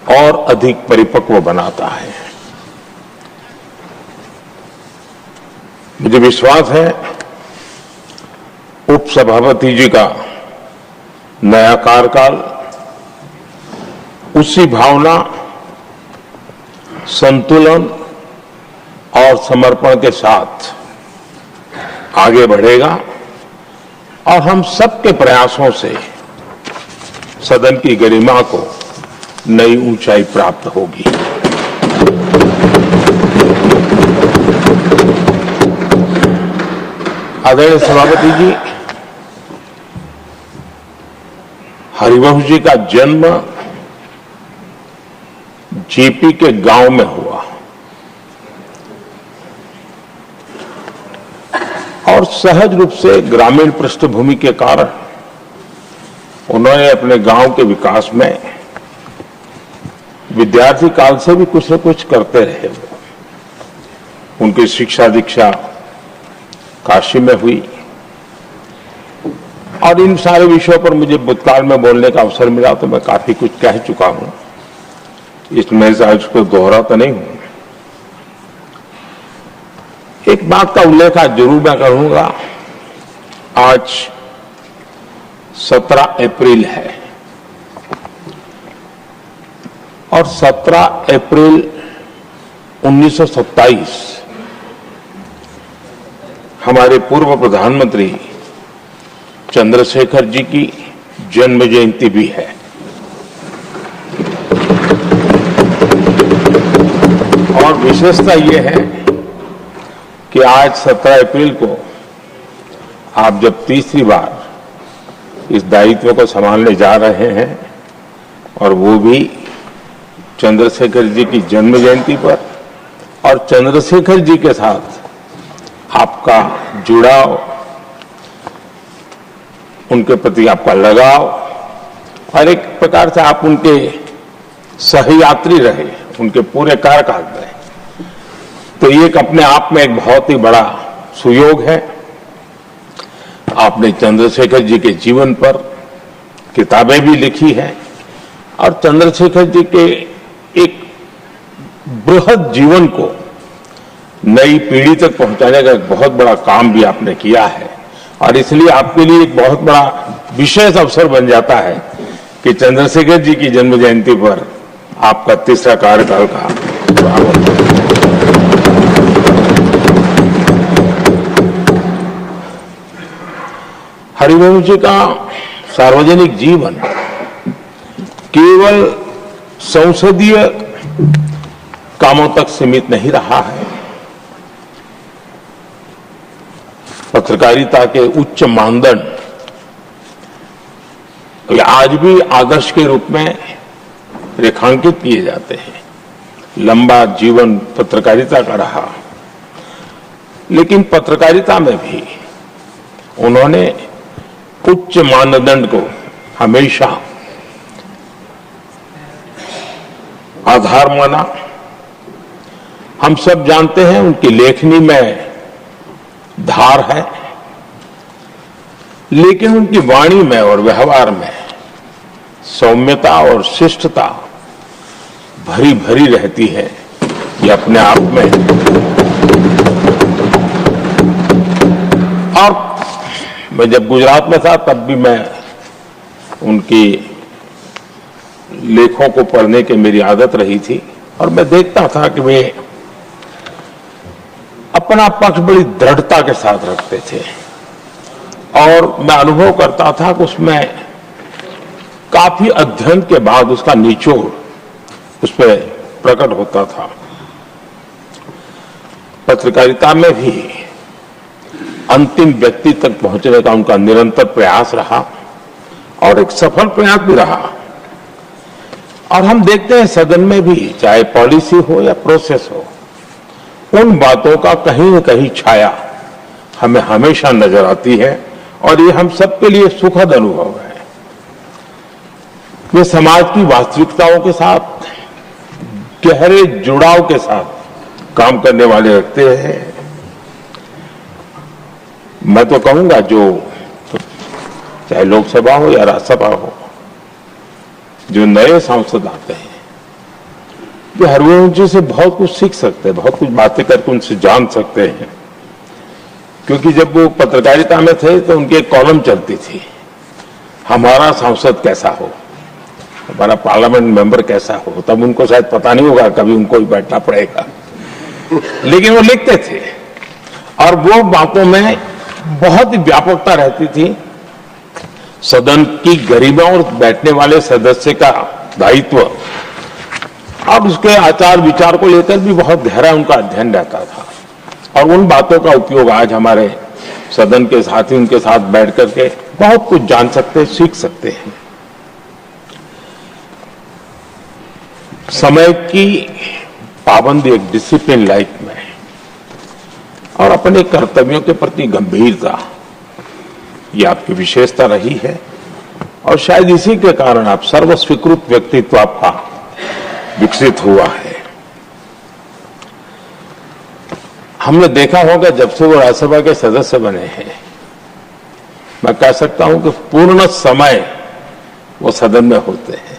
और अधिक परिपक्व बनाता है। मुझे विश्वास है उपसभापति जी का नया कार्यकाल उसी भावना, संतुलन और समर्पण के साथ आगे बढ़ेगा और हम सबके प्रयासों से सदन की गरिमा को नई ऊंचाई प्राप्त होगी। आदरणीय सभापति जी, हरिवंश जी का जन्म जेपी के गांव में हुआ और सहज रूप से ग्रामीण पृष्ठभूमि के कारण उन्होंने अपने गांव के विकास में विद्यार्थी काल से भी कुछ न कुछ करते रहे। उनकी शिक्षा दीक्षा काशी में हुई और इन सारे विषयों पर मुझे भूतकाल में बोलने का अवसर मिला तो मैं काफी कुछ कह चुका हूं, इसमें से आज को दोहराता नहीं हूं। एक बात का उल्लेख आज जरूर मैं करूंगा। आज 17 अप्रैल है और 17 अप्रैल 1927 हमारे पूर्व प्रधानमंत्री चंद्रशेखर जी की जन्म जयंती भी है। और विशेषता यह है कि आज 17 अप्रैल को आप जब तीसरी बार इस दायित्व को संभालने जा रहे हैं और वो भी चंद्रशेखर जी की जन्म जयंती पर, और चंद्रशेखर जी के साथ आपका जुड़ाव, उनके प्रति आपका लगाव और एक प्रकार से आप उनके सहयात्री रहे उनके पूरे कार्यकाल में, तो ये एक अपने आप में एक बहुत ही बड़ा सुयोग है। आपने चंद्रशेखर जी के जीवन पर किताबें भी लिखी हैं और चंद्रशेखर जी के एक बृहद जीवन को नई पीढ़ी तक पहुंचाने का एक बहुत बड़ा काम भी आपने किया है और इसलिए आपके लिए एक बहुत बड़ा विशेष अवसर बन जाता है कि चंद्रशेखर जी की जन्म जयंती पर आपका तीसरा कार्यकाल का स्वागत है। हरिवंश जी का सार्वजनिक जीवन केवल संसदीय कामों तक सीमित नहीं रहा है। पत्रकारिता के उच्च मानदंड आज भी आदर्श के रूप में रेखांकित किए जाते हैं। लंबा जीवन पत्रकारिता का रहा, लेकिन पत्रकारिता में भी उन्होंने उच्च मानदंड को हमेशा आधार माना। हम सब जानते हैं उनकी लेखनी में धार है, लेकिन उनकी वाणी में और व्यवहार में सौम्यता और शिष्टता भरी भरी रहती है। ये अपने आप में, और मैं जब गुजरात में था तब भी मैं उनकी लेखों को पढ़ने की मेरी आदत रही थी और मैं देखता था कि वे अपना पक्ष बड़ी दृढ़ता के साथ रखते थे और मैं अनुभव करता था कि उसमें काफी अध्ययन के बाद उसका निचोड़ उस पर प्रकट होता था। पत्रकारिता में भी अंतिम व्यक्ति तक पहुंचने का उनका निरंतर प्रयास रहा और एक सफल प्रयास भी रहा। और हम देखते हैं सदन में भी, चाहे पॉलिसी हो या प्रोसेस हो, उन बातों का कहीं न कहीं छाया हमें हमेशा नजर आती है और ये हम सबके लिए सुखद अनुभव है। वे समाज की वास्तविकताओं के साथ गहरे जुड़ाव के साथ काम करने वाले रखते हैं। मैं तो कहूंगा जो चाहे लोकसभा हो या राज्यसभा हो, जो नए सांसद आते हैं कि हरिवंश जी से बहुत कुछ सीख सकते हैं, बहुत कुछ बातें करके उनसे जान सकते हैं। क्योंकि जब वो पत्रकारिता में थे तो उनकी एक कॉलम चलती थी, हमारा सांसद कैसा हो, हमारा पार्लियामेंट मेंबर कैसा हो। तब उनको शायद पता नहीं होगा, कभी उनको भी बैठना पड़ेगा, लेकिन वो लिखते थे और वो बातों में बहुत ही व्यापकता रहती थी। सदन की गरिमा और बैठने वाले सदस्य का दायित्व और उसके आचार विचार को लेकर भी बहुत गहरा उनका अध्ययन रहता था। और उन बातों का उपयोग आज हमारे सदन के साथी उनके साथ बैठ करके बहुत कुछ जान सकते, सीख सकते हैं। समय की पाबंदी, एक डिसिप्लिन लाइफ में और अपने कर्तव्यों के प्रति गंभीरता, ये आपकी विशेषता रही है और शायद इसी के कारण आप सर्वस्वीकृत व्यक्तित्व आपका विकसित हुआ है। हमने देखा होगा जब से वो राज्यसभा के सदस्य बने हैं, मैं कह सकता हूं कि पूर्ण समय वो सदन में होते हैं।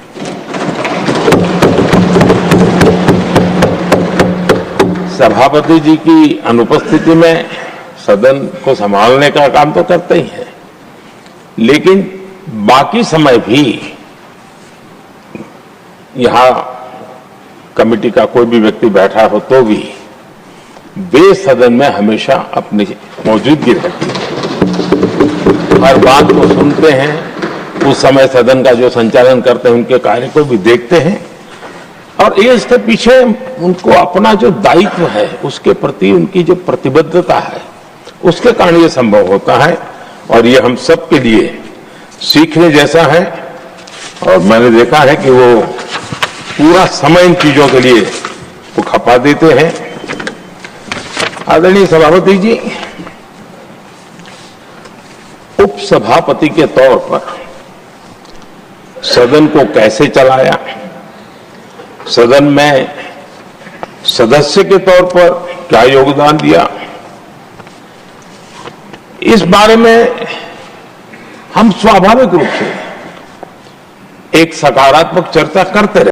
सभापति जी की अनुपस्थिति में सदन को संभालने का काम तो करते ही हैं, लेकिन बाकी समय भी यहां कमेटी का कोई भी व्यक्ति बैठा हो तो भी वे सदन में हमेशा अपनी मौजूदगी रहती है, हर बात को सुनते हैं, उस समय सदन का जो संचालन करते हैं उनके कार्य को भी देखते हैं और ये इसके पीछे उनको अपना जो दायित्व है उसके प्रति उनकी जो प्रतिबद्धता है उसके कारण ये संभव होता है और ये हम सबके लिए सीखने जैसा है। और मैंने देखा है कि वो पूरा समय इन चीजों के लिए वो खपा देते हैं। आदरणीय सभापति जी, उपसभापति के तौर पर सदन को कैसे चलाया, सदन में सदस्य के तौर पर क्या योगदान दिया, इस बारे में हम स्वाभाविक रूप से एक सकारात्मक चर्चा करते रहे।